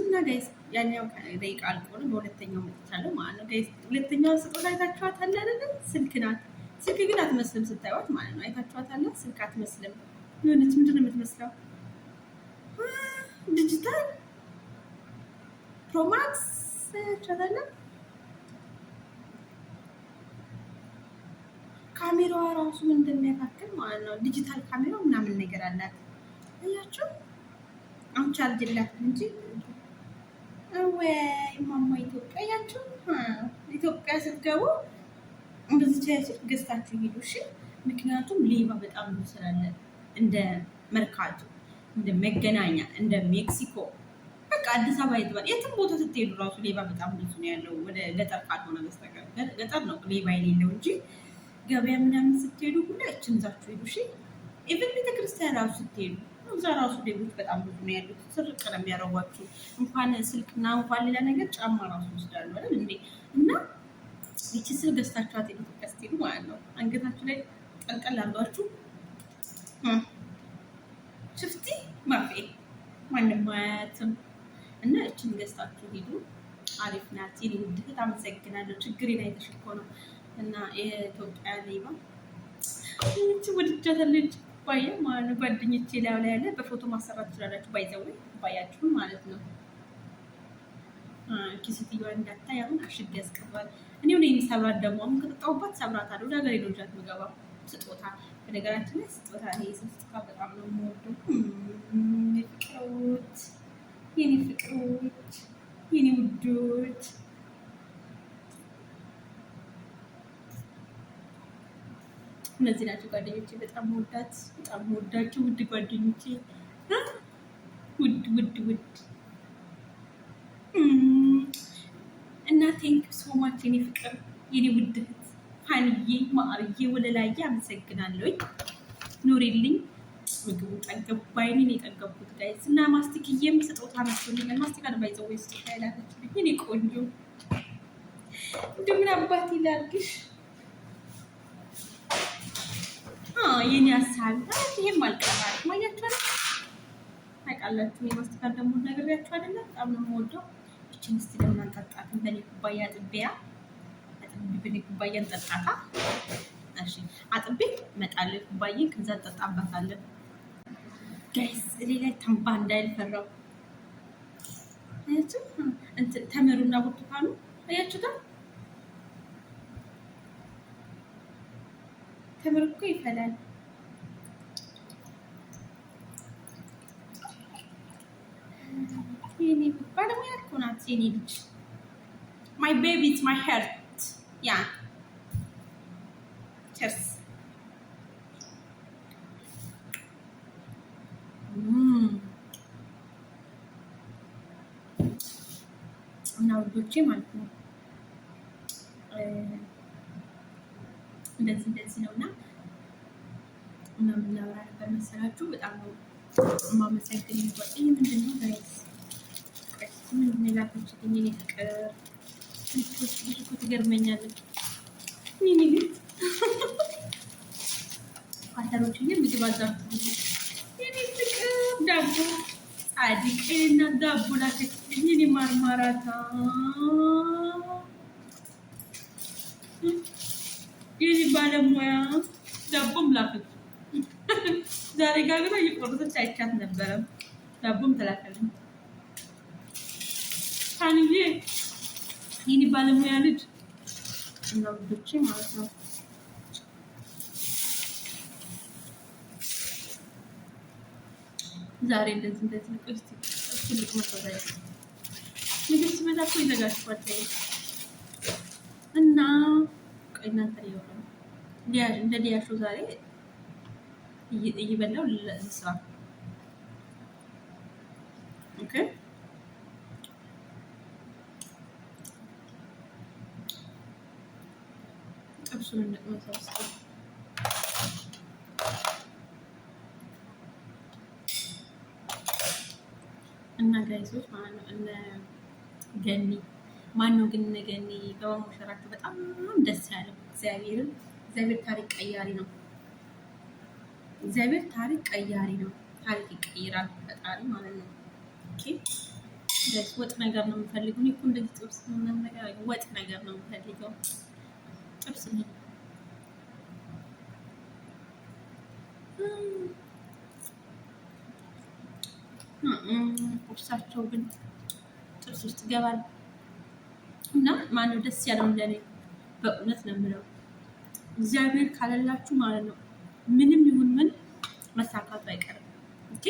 እና ጋይስ ያኛው ደቂቃ አልቆ ነው በሁለተኛው መጥቻለሁ ማለት ነው ጋይስ። ሁለተኛው ስጦታ አይታችኋታል አይደል? ስልክ ናት። ስልክ ግን አትመስልም ስታዩት ማለት ነው። አይታችኋታል? ስልክ አትመስልም። የሆነች ምንድን ነው የምትመስለው? ዲጂታል ፕሮማክስ ቻታለ። ካሜራዋ ራሱ እንደሚያካክል ማለት ነው። ዲጂታል ካሜራው ምናምን ነገር አላት። አያችሁ? አሁን ቻርጅ ላት እንጂ ወይ ማማ ኢትዮጵያ ያችሁ ኢትዮጵያ ስትገቡ እንደዚህ ቻይስ ገዝታችሁ ሂዱ እሺ። ምክንያቱም ሌባ በጣም ብዙ ስላለ እንደ መርካቶ፣ እንደ መገናኛ፣ እንደ ሜክሲኮ በቃ አዲስ አበባ ይተባል የትም ቦታ ስትሄዱ ራሱ ሌባ በጣም ብዙ ነው ያለው። ወደ ገጠር ካልሆነ በስተቀር ገጠር ነው ሌባ የሌለው እንጂ ገበያ ምናምን ስትሄዱ ሁላ እችን ይዛችሁ ሄዱ እሺ። ኢቭን ቤተክርስቲያን ራሱ ስትሄዱ እዛ ራሱ ሌቦች በጣም ብዙ ነው ያሉት። ስርቅ ነው የሚያረጓችሁ። እንኳን ስልክና እንኳን ሌላ ነገር ጫማ ራሱ ይወስዳሉ አይደል እንዴ? እና ይቺ ስልክ ገዝታችኋት ኢትዮጵያ ስትሄዱ ማለት ነው አንገታችሁ ላይ ቀልቀል አድርጋችሁ ሽፍቲ ማፌ ማንም አያትም። እና እችን ገዝታችሁ ሂዱ። አሪፍ ናት። የኔ ውድ እህት አመሰግናለሁ። ችግሬን አይተሽ እኮ ነው። እና የኢትዮጵያ ሌባ እቺ ወድጃታለች ባየ ማለት ነው። ጓደኞቼ ላይ ያለ በፎቶ ማሰራት ትችላላችሁ። ባይዘው ባያችሁ ማለት ነው። ኪስቲዋ እንዳታይ አሁን አሽግ ያስቀባል። እኔ ወደ ሰብራት ደግሞ አሁን ከጠጣሁባት ሰብራታለሁ። ወደ ሀገሬ ነው ጃት ምገባ ስጦታ። በነገራችን ላይ ስጦታ ላይ ስጦታ በጣም ነው የምወደው። ፍቅሮች፣ የኔ ፍቅሮች፣ የኔ ውዶች እነዚህ ናቸው ጓደኞቼ። በጣም ወዳት በጣም ወዳችሁ ውድ ጓደኞቼ፣ ውድ ውድ ውድ እና ቴንክ ሶ ማች የኔ ፍቅር፣ የኔ ውድ እህት ሀንዬ፣ ማርዬ፣ ወለላዬ አመሰግናለሁ። ኑሪልኝ። ምግቡ ጠገባይኔን የጠገቡት ጋይስ እና ማስቲክዬም ስጦታ መስሎኛል። ማስቲካ ነው ባይዘው ወይ ስጦታ ያላከችልኝ የኔ ቆንጆ። እንደምን አባቴ ላድርግሽ የኔ ሀሳብ ይሄም አልቀራል። ማያችሁ ታውቃላችሁ። የማስቲካ ደግሞ ነግሬያችሁ አይደለ? በጣም ነው የምወደው። እቺን እስቲ ለምን አንጠጣትም? በኔ ኩባያ አጥቤያ በኔ ኩባያ እንጠጣታ። እሺ አጥቤ እመጣለሁ ኩባያ፣ ከዛ እንጠጣባታለን ጋይስ። ሌላ ተንባ እንዳይል ፈራው። አያችሁ እንትን ተምሩና ብርቱካኑ አያችሁታ? ተምር እኮ ይፈላል። የኔ ባለሙያ እኮ ናት የኔ ልጅ። ማይ ቤቢ ኢትስ ማይ ሄርት ያ ቸርስ። እና ውዶቼ ማለት ነው እንደዚህ ነው። እና ምናወራ ነበር መሰላችሁ? በጣም ነው የማመሰግን ጓደኛዬ። ምንድን ነው ጋይስ ምንድን ነው ላከችልኝ? የኔ ፍቅር ብዙ እኮ ትገርመኛለች። የኔ ግን ፓተሮችዬ ምግብ አዛችሁ የኔ ፍቅር ዳቦ ጻድቅ እና ዳቦ ላከችልኝ የኔ ማርማራታ የኔ ባለሙያ ዳቦም ላከች። ዛሬ ጋግራ እየቆረጠች አይቻት ነበረ። ዳቦም ተላከልኝ። ታንዬ የኔ ባለሙያ ልጅ እና ውዶቼ ማለት ነው። ዛሬ እንደዚህ ቆስቲ ትልቅ መሰራይ ምግብ ሲመጣ እኮ ይዘጋጅባቸዋል እና እናንተ ሊሆነ እንደ ዲያሾ ዛሬ እየበላው ለስራ ኦኬ። ጥብሱን እንደመሰለ እና ጋይሶች ማለት ነው። እነ ገኒ ማነው ግን እነ ገኒ በመሞሸራቸው በጣም ደስ ያለው። እግዚአብሔር ታሪክ ቀያሪ ነው። እግዚአብሔር ታሪክ ቀያሪ ነው። ታሪክ ይቀይራል ፈጣሪ ማለት ነው። ኦኬ ጋይስ ወጥ ነገር ነው የምፈልገው። እኔ እኮ እንደዚህ ጥብስ ምናምን ነገር ወጥ ነገር ነው የምፈልገው። ጥብስ ነው ቁርሳቸው ግን ጥብስ ውስጥ ይገባል። እና ማነው ደስ ያለው ለኔ በእውነት ነው የምለው እግዚአብሔር ካለላችሁ ማለት ነው ምንም ይሁን ምን መሳካቱ አይቀርም። ኦኬ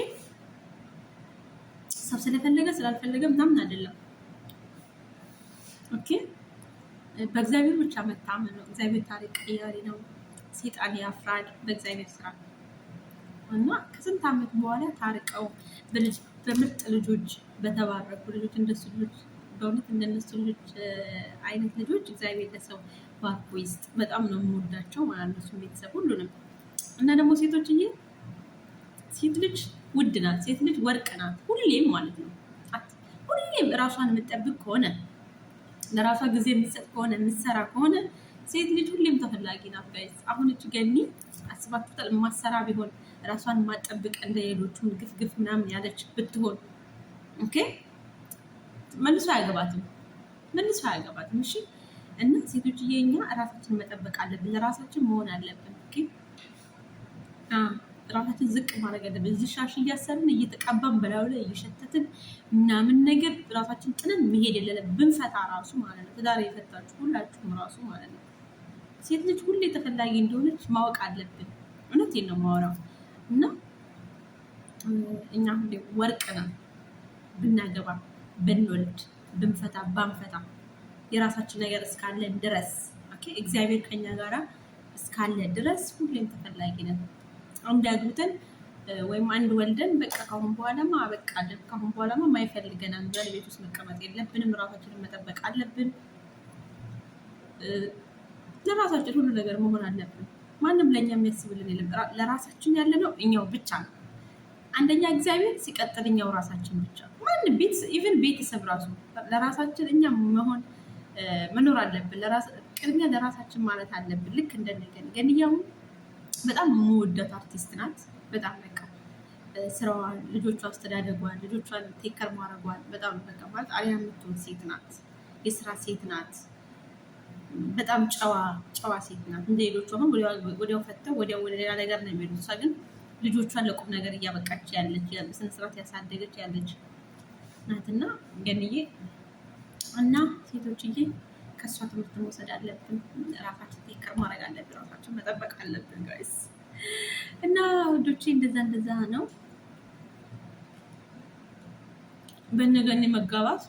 ሰው ስለፈለገ ስላልፈለገ ምናምን አይደለም። ኦኬ በእግዚአብሔር ብቻ መታመን ነው። እግዚአብሔር ታሪክ ቀያሪ ነው። ሰይጣን ያፍራል በእግዚአብሔር ስራ እና ከስንት ዓመት በኋላ ታርቀው በምርጥ ልጆች በተባረኩ ልጆች እንደሱ ልጆች በእውነት እንደነሱ ልጆች አይነት ልጆች እግዚአብሔር ለሰው ባርኮ ይስጥ። በጣም ነው የምወዳቸው ማለት ነው እሱን ቤተሰብ ሁሉንም። እና ደግሞ ሴቶችዬ ሴት ልጅ ውድ ናት። ሴት ልጅ ወርቅ ናት ሁሌም ማለት ነው። ሁሌም እራሷን የምትጠብቅ ከሆነ ለራሷ ጊዜ የምትሰጥ ከሆነ የምትሰራ ከሆነ ሴት ልጅ ሁሌም ተፈላጊ ናት ጋይስ። አሁን እች ገኒ አስባችሁታል? ማሰራ ቢሆን ራሷን ማጠብቅ እንደ ሌሎቹን ግፍ ምናምን ያለች ብትሆን ኦኬ መልሶ አያገባትም። እሺ እና ሴቶች እኛ ራሳችን መጠበቅ አለብን። ለራሳችን መሆን አለብን። ኦኬ ራሳችን ዝቅ ማድረግ አለብን። እዚህ ሻሽ እያሰርን እየተቀባን በላዩ ላይ እየሸተትን ምናምን ነገር ራሳችን ጥለን መሄድ የለንም። ብንፈታ ራሱ ማለት ነው። ትዳር የፈታችሁ ሁላችሁም ራሱ ማለት ነው ሴት ልጅ ሁሌ ተፈላጊ እንደሆነች ማወቅ አለብን። እውነቴን ነው የማወራው። እና እኛ ሁሌ ወርቅ ነን። ብናገባ፣ ብንወልድ፣ ብንፈታ፣ ባንፈታ የራሳችን ነገር እስካለን ድረስ ኦኬ እግዚአብሔር ከኛ ጋራ እስካለ ድረስ ሁሌም ተፈላጊ ነን። አንድ አግብተን ወይም አንድ ወልደን በቃ ካሁን በኋላማ አበቃለን፣ ካሁን በኋላማ ማይፈልገናል ብለን ቤት ውስጥ መቀመጥ የለብንም። ራሳችንን መጠበቅ አለብን። ለራሳችን ሁሉ ነገር መሆን አለብን። ማንም ለእኛ የሚያስብልን የለም። ለራሳችን ያለነው እኛው ብቻ ነው። አንደኛ እግዚአብሔር፣ ሲቀጥል እኛው ራሳችን ብቻ። ማንም ኢቨን ቤተሰብ ራሱ ለራሳችን እኛ መኖር አለብን። ቅድሚያ ለራሳችን ማለት አለብን። ልክ እንደነገን ገንያው በጣም የምወዳት አርቲስት ናት። በጣም በቃ ስራዋን፣ ልጆቿ አስተዳደጓን፣ ልጆቿን ቴከር ማድረጓን በጣም በቃ ማለት አሪያ የምትሆን ሴት ናት። የስራ ሴት ናት። በጣም ጨዋ ሴት ናት። እንደ ሌሎቹ አሁን ወዲያው ፈተው ወዲያው ወደ ሌላ ነገር ነው የሚሄዱት። እሷ ግን ልጆቿን ለቁም ነገር እያበቃች ያለች በስነ ስርዓት ያሳደገች ያለች ናትና ገንዬ እና ሴቶችዬ ከእሷ ትምህርት መውሰድ አለብን። ራሳችን ቴከር ማድረግ አለብን። ራሳችን መጠበቅ አለብን ጋይስ። እና ወዶቼ እንደዛ ነው። በነገኔ መጋባት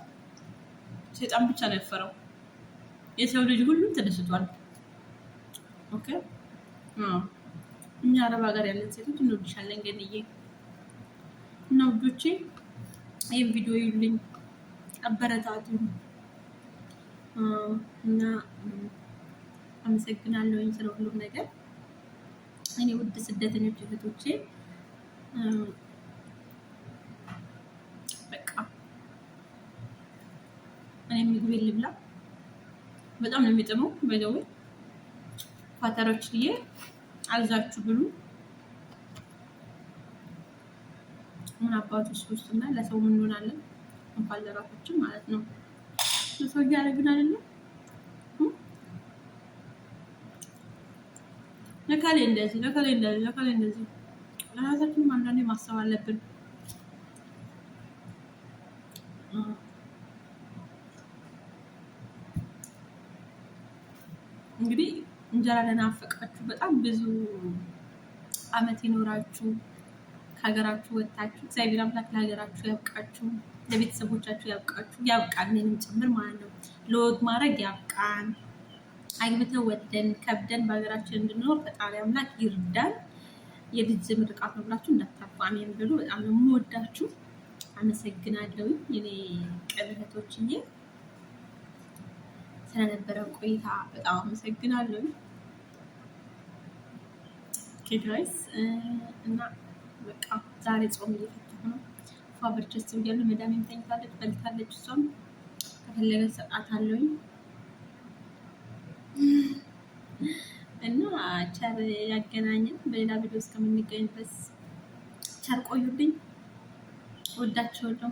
ሰይጣን ብቻ ነው ያፈረው። የሰው ልጅ ሁሉም ተደስቷል። ኦኬ እኛ አረብ ሀገር ያለን ሴቶች እንወድሻለን ገንዬ። እና ወዶቼ ይህን ቪዲዮ ይሉኝ፣ አበረታቱኝ እና አመሰግናለሁ ስለ ሁሉም ነገር። እኔ ውድ ስደተኞች እህቶቼ በቃ እኔ ምግብ ልብላ። በጣም ነው የሚጥመው። በደው ፋተሮች ልዬ አልዛችሁ ብሉ። ምን አባቱ ሶስት እና ለሰው ምን እንሆናለን እንኳን ለራሳችን ማለት ነው። ለሰው ያደርግን አይደለም። ለካሌ እንደዚህ ለራሳችን አንዳንዴ ማሰብ አለብን። እንግዲህ እንጀራ ለናፈቃችሁ በጣም ብዙ አመት ይኖራችሁ ከሀገራችሁ ወጣችሁ እግዚአብሔር አምላክ ለሀገራችሁ ያብቃችሁ፣ ለቤተሰቦቻችሁ ያብቃችሁ፣ ያብቃን እኔንም ጭምር ማለት ነው። ለወግ ማድረግ ያብቃን። አግብተን ወደን ከብደን በሀገራችን እንድንኖር ፈጣሪ አምላክ ይርዳን። የልጅ ምርቃት ነው ብላችሁ እንዳታርፉ። አሜን ብሉ። በጣም ነው የምወዳችሁ። አመሰግናለሁ የኔ ቀበቶችዬ። ስለነበረን ቆይታ በጣም አመሰግናለሁ። ኬድራይስ እና በቃ ዛሬ ጾም እየፈታሁ ነው። ፋብርቸስ ብያለሁ። መዳሜም ተኝታለች፣ በልታለች። እሷም ከፈለገ ሰጣታለሁ እና ቸር ያገናኘን። በሌላ ቪዲዮ እስከምንገኝ ድረስ ቸር ቆዩልኝ። ወዳችኋለሁ።